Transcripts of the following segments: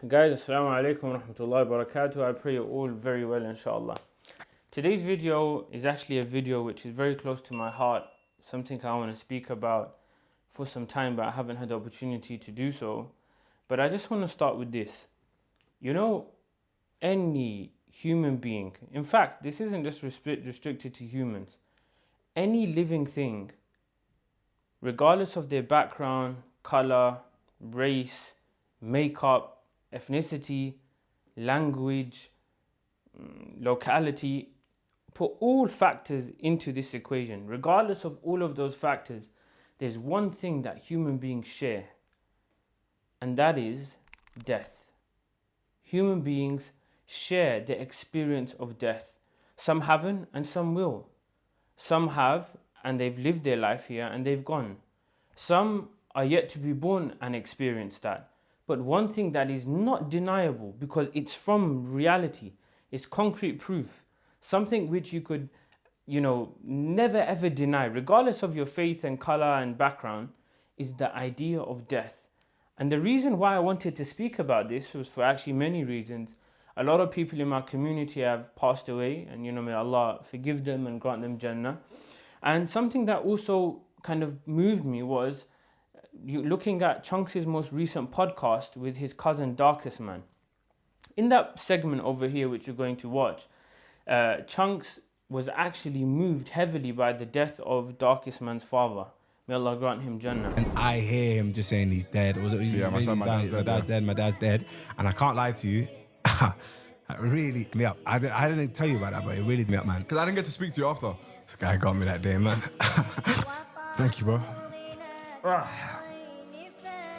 Guys, assalamu alaikum wa rahmatullahi wa barakatuh. I pray you're all very well, inshallah. Today's video is actually a video which is very close to my heart, something I want to speak about for some time, but I haven't had the opportunity to do so. But I just want to start with this. You know, any human being, in fact, this isn't just restricted to humans, any living thing, regardless of their background, color, race, makeup, ethnicity, language, locality, put all factors into this equation. Regardless of all of those factors, there's one thing that human beings share, and that is death. Human beings share the experience of death. Some haven't and some will. Some have and they've lived their life here and they've gone. Some are yet to be born and experience that. But one thing that is not deniable, because it's from reality, it's concrete proof, something which you could, never ever deny, regardless of your faith and color and background, is the idea of death. And the reason why I wanted to speak about this was for actually many reasons. A lot of people in my community have passed away, and may Allah forgive them and grant them Jannah. And something that also kind of moved me was looking at Chunks' most recent podcast with his cousin Darkest Man. In that segment over here, which you're going to watch, Chunks was actually moved heavily by the death of Darkest Man's father. May Allah grant him Jannah. And I hear him just saying he's dead. Was it? Yeah, my dad's dead. My dad's dead. And I can't lie to you. It really me up. I didn't tell you about that, but it really me up, man. Because I didn't get to speak to you after. This guy got me that day, man. Thank you, bro.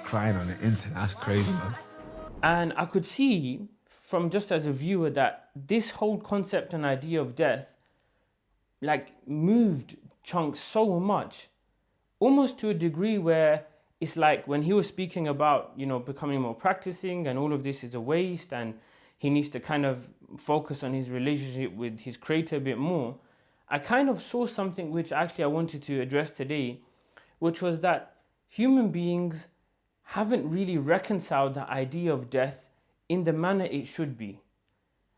Crying on the internet, that's crazy, man. And I could see from just as a viewer that this whole concept and idea of death moved Chunks so much, almost to a degree where it's like when he was speaking about, becoming more practicing and all of this is a waste and he needs to kind of focus on his relationship with his creator a bit more, I kind of saw something which actually I wanted to address today, which was that human beings haven't really reconciled the idea of death in the manner it should be.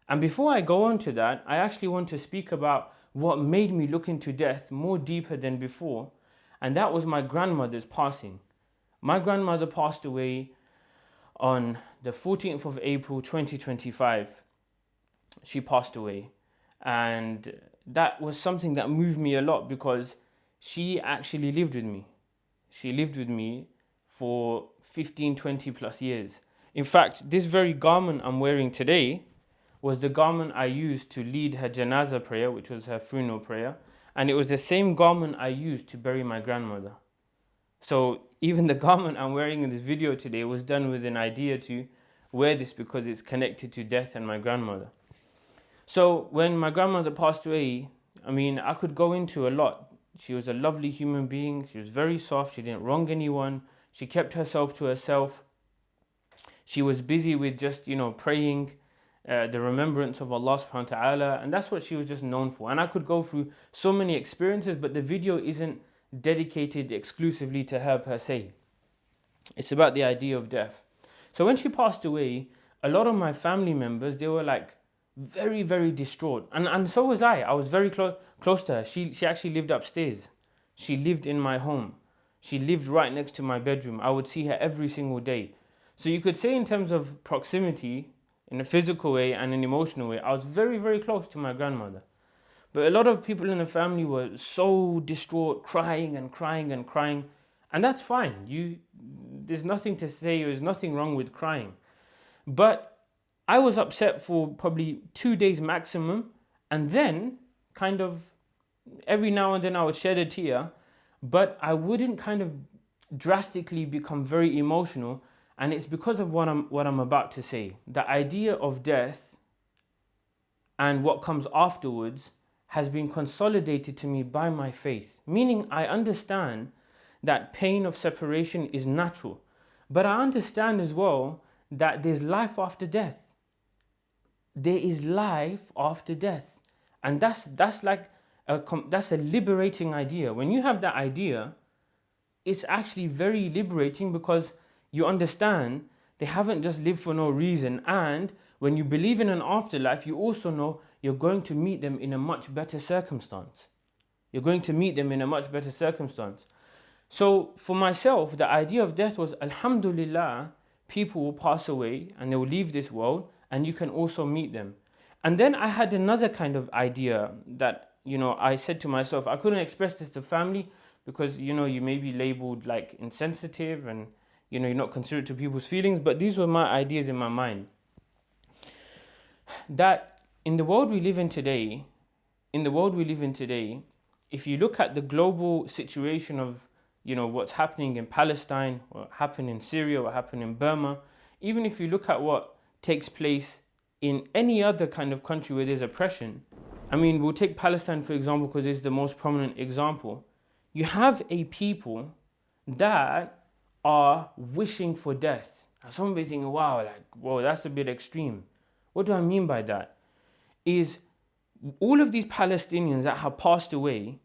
And before I go on to that, I actually want to speak about what made me look into death more deeper than before, and that was my grandmother's passing. My grandmother passed away on the 14th of April 2025. She passed away, and that was something that moved me a lot because she actually lived with me. She lived with me for 15, 20 plus years. In fact, this very garment I'm wearing today was the garment I used to lead her janazah prayer, which was her funeral prayer. And it was the same garment I used to bury my grandmother. So even the garment I'm wearing in this video today was done with an idea to wear this because it's connected to death and my grandmother. So when my grandmother passed away, I could go into a lot. She was a lovely human being. She was very soft. She didn't wrong anyone. She kept herself to herself. She was busy with just, praying, the remembrance of Allah subhanahu wa ta'ala, and that's what she was just known for. And I could go through so many experiences, but the video isn't dedicated exclusively to her per se. It's about the idea of death. So when she passed away, a lot of my family members, they were very, very distraught. And so was I. I was very close to her. She actually lived upstairs. She lived in my home. She lived right next to my bedroom. I would see her every single day. So you could say in terms of proximity, in a physical way and an emotional way, I was very, very close to my grandmother. But a lot of people in the family were so distraught, crying and crying and crying. And that's fine. There's nothing to say, there's nothing wrong with crying. But I was upset for probably 2 days maximum. And then kind of every now and then I would shed a tear, but I wouldn't kind of drastically become very emotional. And it's because of what I'm about to say. The idea of death and what comes afterwards has been consolidated to me by my faith. Meaning I understand that pain of separation is natural. But I understand as well that there's life after death. There is life after death. And that's a liberating idea. When you have that idea, it's actually very liberating because you understand They haven't just lived for no reason. And when you believe in an afterlife, you also know you're going to meet them in a much better circumstance. You're going to meet them in a much better circumstance. So for myself, the idea of death was, alhamdulillah, people will pass away and they will leave this world and you can also meet them. And then I had another kind of idea that, I said to myself, I couldn't express this to family because, you may be labeled like insensitive and, you're not considerate to people's feelings. But these were my ideas in my mind. That in the world we live in today, if you look at the global situation of, what's happening in Palestine, what happened in Syria, what happened in Burma, even if you look at what takes place in any other kind of country where there's oppression, I mean, we'll take Palestine, for example, because it's the most prominent example. You have a people that are wishing for death. Now, some may be thinking, wow, that's a bit extreme. What do I mean by that? Is all of these Palestinians that have passed away,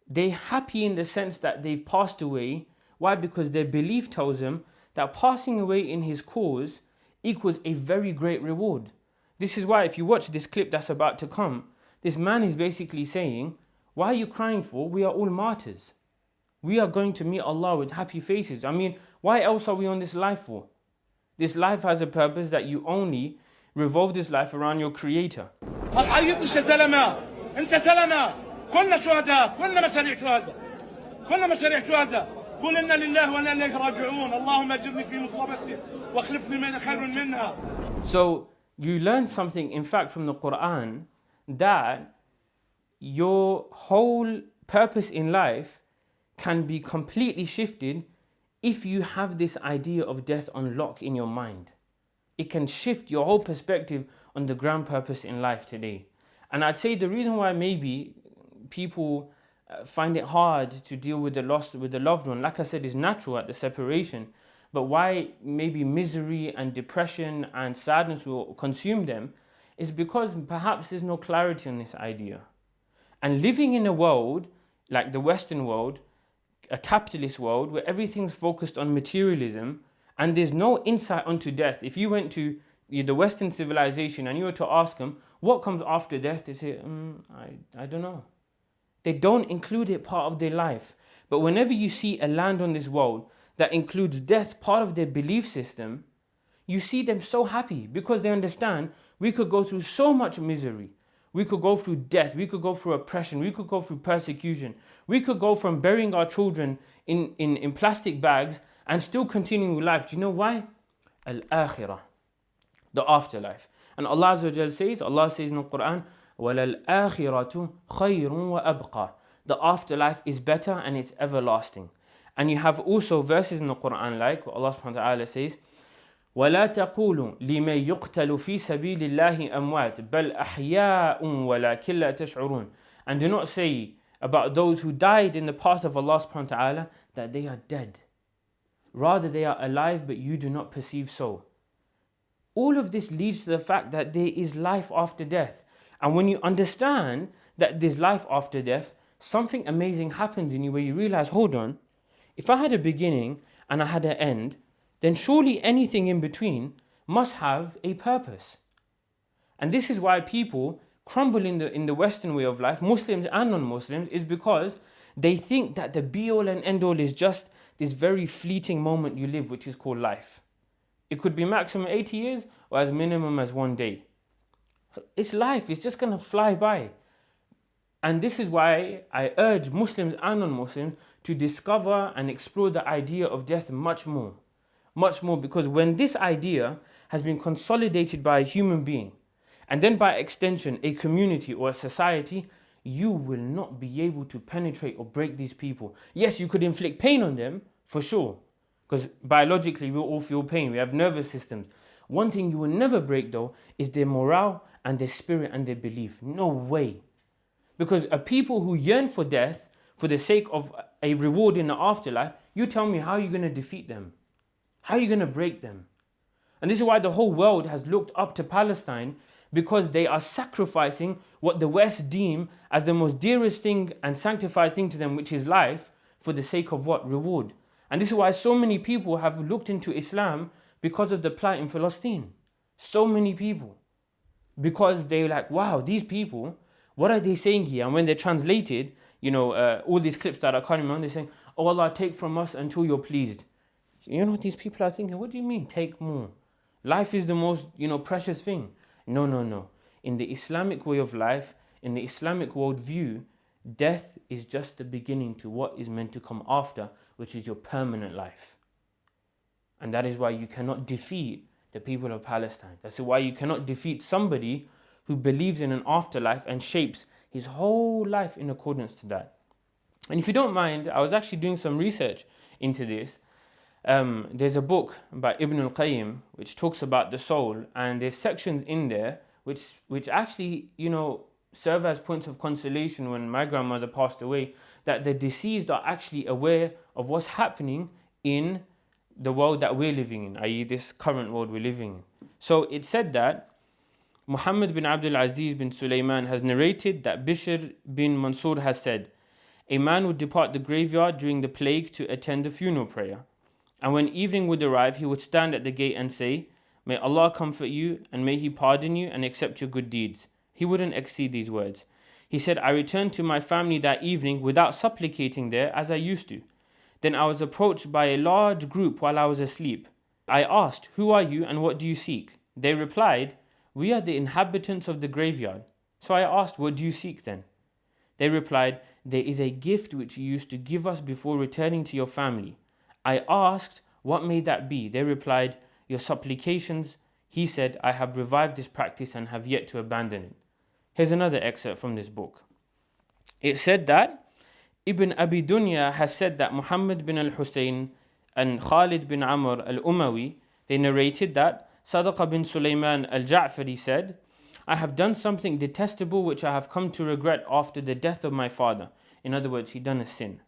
they're happy in the sense that they've passed away. Why? Because their belief tells them that passing away in his cause equals a very great reward. This is why if you watch this clip that's about to come, this man is basically saying, why are you crying for? We are all martyrs. We are going to meet Allah with happy faces. I mean, why else are we on this life for? This life has a purpose that you only revolve this life around your creator. So you learn something, in fact, from the Quran, that your whole purpose in life can be completely shifted if you have this idea of death on lock in your mind. It can shift your whole perspective on the grand purpose in life today. And I'd say the reason why maybe people find it hard to deal with the loss with the loved one, like I said, is natural at the separation. But why maybe misery and depression and sadness will consume them is because perhaps there's no clarity on this idea. And living in a world like the Western world, a capitalist world where everything's focused on materialism and there's no insight onto death. If you went to the Western civilization and you were to ask them, what comes after death? They say, I don't know. They don't include it part of their life. But whenever you see a land on this world that includes death part of their belief system, you see them so happy because they understand we could go through so much misery. We could go through death. We could go through oppression. We could go through persecution. We could go from burying our children in plastic bags and still continuing with life. Do you know why? Al-akhirah, the afterlife. And Allah says in the Quran, وَلَلْآخِرَةُ خَيْرٌ وَأَبْقَى. The afterlife is better and it's everlasting. And you have also verses in the Quran like Allah subhanahu wa ta'ala says, وَلَا تَقُولُوا لِمَنْ يُقْتَلُ فِي سَبِيلِ اللَّهِ أَمْوَاتٌ بَلْ أَحْيَاءٌ وَلَكِنْ لَا تَشْعُرُونَ. And do not say about those who died in the path of Allah subhanahu wa ta'ala that they are dead. Rather they are alive, but you do not perceive so. All of this leads to the fact that there is life after death. And when you understand that there's life after death, something amazing happens in you where you realize, hold on, if I had a beginning and I had an end, then surely anything in between must have a purpose. And this is why people crumble in the Western way of life, Muslims and non-Muslims, is because they think that the be-all and end-all is just this very fleeting moment you live, which is called life. It could be maximum 80 years or as minimum as 1 day. It's life, it's just going to fly by. And this is why I urge Muslims and non-Muslims to discover and explore the idea of death much more. Much more, because when this idea has been consolidated by a human being, and then by extension a community or a society, you will not be able to penetrate or break these people. Yes, you could inflict pain on them, for sure, because biologically we all feel pain, we have nervous systems. One thing you will never break though is their morale and their spirit and their belief. No way. Because a people who yearn for death for the sake of a reward in the afterlife, you tell me how you're going to defeat them. How are you going to break them? And this is why the whole world has looked up to Palestine, because they are sacrificing what the West deem as the most dearest thing and sanctified thing to them, which is life, for the sake of what? Reward. And this is why so many people have looked into Islam because of the plight in Palestine. So many people. Because they're like, wow, these people, what are they saying here? And when they're translated, all these clips that are coming on, they're saying, oh Allah, take from us until you're pleased. You know what these people are thinking? What do you mean, take more? Life is the most, precious thing. No, no, no. In the Islamic way of life, in the Islamic worldview, death is just the beginning to what is meant to come after, which is your permanent life. And that is why you cannot defeat the people of Palestine. That's why you cannot defeat somebody who believes in an afterlife and shapes his whole life in accordance to that. And if you don't mind, I was actually doing some research into this. There's a book by Ibn al-Qayyim which talks about the soul, and there's sections in there which actually, serve as points of consolation when my grandmother passed away, that the deceased are actually aware of what's happening in the world that we're living in, i.e. this current world we're living in. So it said that Muhammad bin Abdul Aziz bin Sulaiman has narrated that Bishr bin Mansur has said, a man would depart the graveyard during the plague to attend the funeral prayer. And when evening would arrive, he would stand at the gate and say, may Allah comfort you and may He pardon you and accept your good deeds. He wouldn't exceed these words. He said, I returned to my family that evening without supplicating there as I used to. Then I was approached by a large group while I was asleep. I asked, who are you and what do you seek? They replied, we are the inhabitants of the graveyard. So I asked, what do you seek then? They replied, there is a gift which you used to give us before returning to your family. I asked, what may that be? They replied, your supplications. He said, I have revived this practice and have yet to abandon it. Here's another excerpt from this book. It said that Ibn Abi Dunya has said that Muhammad bin al-Hussein and Khalid bin Amr al-Umawi, they narrated that Sadaqa bin Sulaiman al-Ja'fari said, I have done something detestable which I have come to regret after the death of my father. In other words, he done a sin.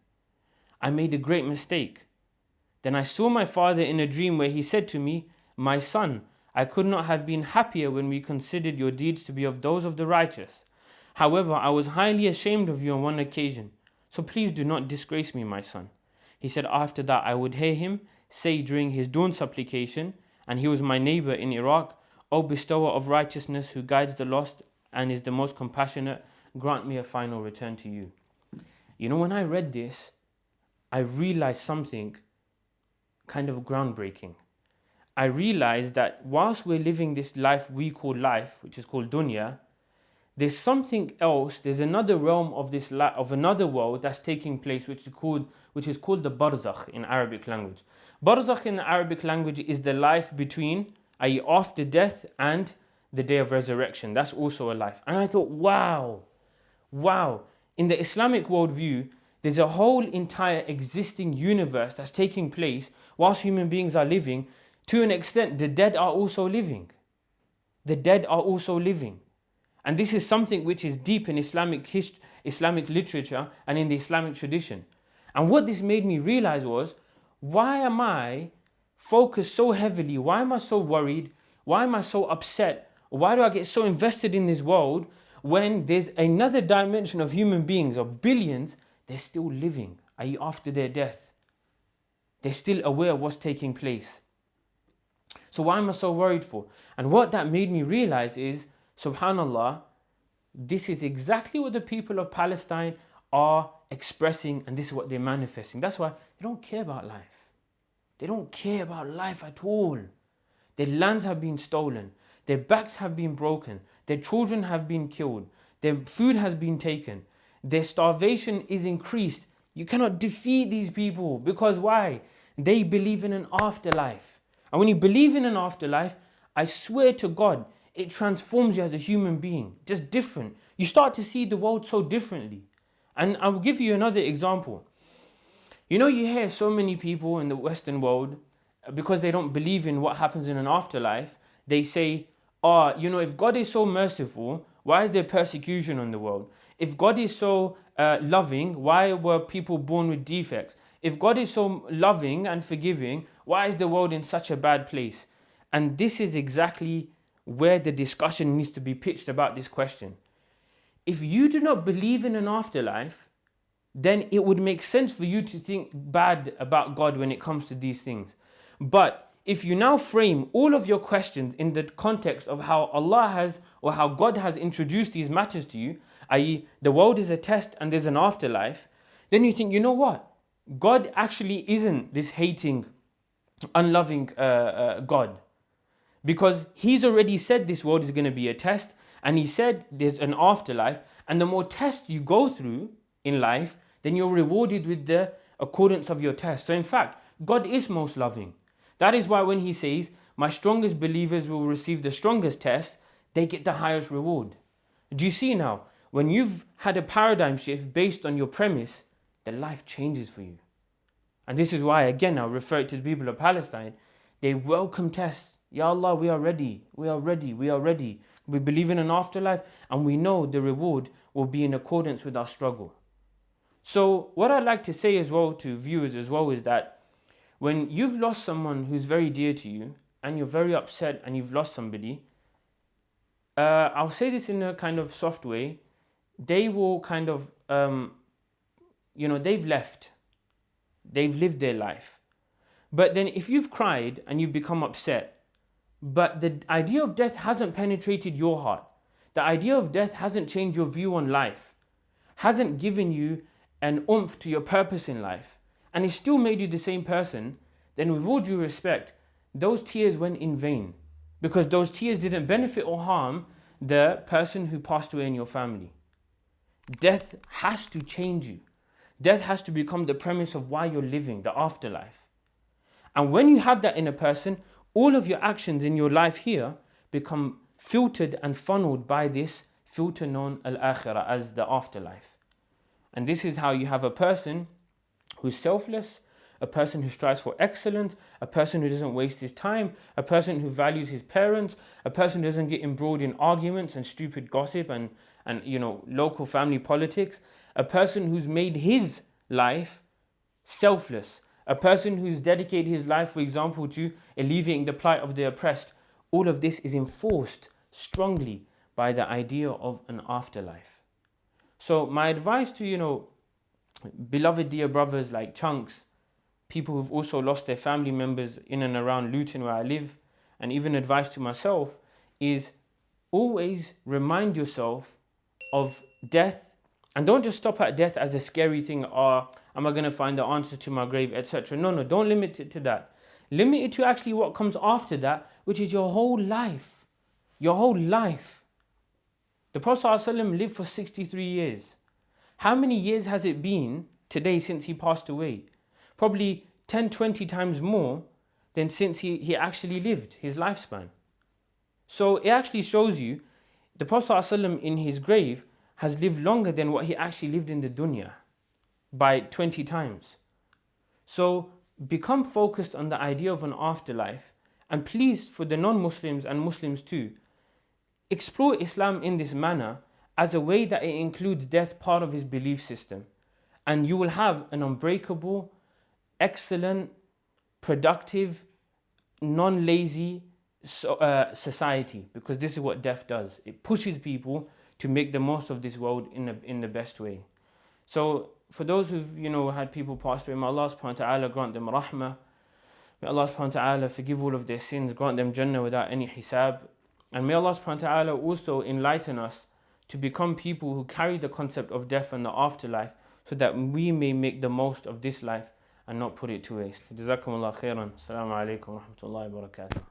I made a great mistake. Then I saw my father in a dream where he said to me, my son, I could not have been happier when we considered your deeds to be of those of the righteous. However, I was highly ashamed of you on one occasion. So please do not disgrace me, my son. He said, after that I would hear him say during his dawn supplication, and he was my neighbor in Iraq, O bestower of righteousness who guides the lost and is the most compassionate, grant me a final return to you. When I read this, I realized something kind of groundbreaking. I realized that whilst we're living this life we call life, which is called dunya, there's something else, there's another realm of this of another world that's taking place, which is called the barzakh in Arabic language. Barzakh in the Arabic language is the life between, i.e. after death and the day of resurrection. That's also a life. And I thought, wow. In the Islamic worldview, there's a whole entire existing universe that's taking place whilst human beings are living. To an extent, the dead are also living. The dead are also living. And this is something which is deep in Islamic literature and in the Islamic tradition. And what this made me realize was, why am I focused so heavily? Why am I so worried? Why am I so upset? Why do I get so invested in this world when there's another dimension of human beings, of billions, they're still living, i.e. after their death. They're still aware of what's taking place. So why am I so worried for? And what that made me realize is, subhanallah, this is exactly what the people of Palestine are expressing, and this is what they're manifesting. That's why they don't care about life. They don't care about life at all. Their lands have been stolen. Their backs have been broken. Their children have been killed. Their food has been taken. Their starvation is increased. You cannot defeat these people because why? They believe in an afterlife. And when you believe in an afterlife, I swear to God, it transforms you as a human being, just different. You start to see the world so differently. And I'll give you another example. You hear so many people in the Western world, because they don't believe in what happens in an afterlife, they say, if God is so merciful, why is there persecution on the world? If God is so loving, why were people born with defects? If God is so loving and forgiving, why is the world in such a bad place? And this is exactly where the discussion needs to be pitched about this question. If you do not believe in an afterlife, then it would make sense for you to think bad about God when it comes to these things. But if you now frame all of your questions in the context of how Allah has or how God has introduced these matters to you, i.e., the world is a test and there's an afterlife, then you think, you know what? God actually isn't this hating, unloving God. Because He's already said this world is going to be a test, and He said there's an afterlife, and the more tests you go through in life, then you're rewarded with the accordance of your test. So in fact, God is most loving. That is why when He says, my strongest believers will receive the strongest test, they get the highest reward. Do you see now? When you've had a paradigm shift based on your premise, the life changes for you. And this is why, again, I refer to the people of Palestine. They welcome tests. Ya Allah, we are ready. We are ready. We are ready. We believe in an afterlife, and we know the reward will be in accordance with our struggle. So what I'd like to say as well to viewers as well is that when you've lost someone who's very dear to you, and you're very upset and you've lost somebody, I'll say this in a kind of soft way. They will kind of, they've left. They've lived their life. But then if you've cried and you've become upset, but the idea of death hasn't penetrated your heart, the idea of death hasn't changed your view on life, hasn't given you an oomph to your purpose in life, and it still made you the same person, then with all due respect, those tears went in vain. Because those tears didn't benefit or harm the person who passed away in your family. Death has to change you. Death has to become the premise of why you're living, the afterlife. And when you have that in a person, all of your actions in your life here become filtered and funneled by this filter known al-akhirah as the afterlife. And this is how you have a person who's selfless, a person who strives for excellence, a person who doesn't waste his time, a person who values his parents, a person who doesn't get embroiled in arguments and stupid gossip and local family politics, a person who's made his life selfless, a person who's dedicated his life, for example, to alleviating the plight of the oppressed. All of this is enforced strongly by the idea of an afterlife. So my advice to, beloved dear brothers like Chunks, people who've also lost their family members in and around Luton where I live, and even advice to myself, is always remind yourself of death, and don't just stop at death as a scary thing, or am I going to find the answer to my grave, etc. No, don't limit it to that. Limit it to actually what comes after that, which is your whole life. Your whole life. The Prophet ﷺ lived for 63 years. How many years has it been today since he passed away? Probably 10, 20 times more than since he actually lived, his lifespan. So it actually shows you the Prophet ﷺ in his grave has lived longer than what he actually lived in the dunya by 20 times. So become focused on the idea of an afterlife, and please, for the non-Muslims and Muslims too, explore Islam in this manner as a way that it includes death part of his belief system, and you will have an unbreakable, excellent, productive, non-lazy society, because this is what death does. It pushes people to make the most of this world in the best way. So for those who've had people pass away, may Allah subhanahu wa ta'ala grant them rahmah. May Allah subhanahu wa ta'ala forgive all of their sins, grant them Jannah without any hisab. And may Allah subhanahu wa ta'ala also enlighten us to become people who carry the concept of death and the afterlife, so that we may make the most of this life and not put it to waste. Jazakumullah khairan. Assalamu alaikum wa rahmatullahi wa barakatuh.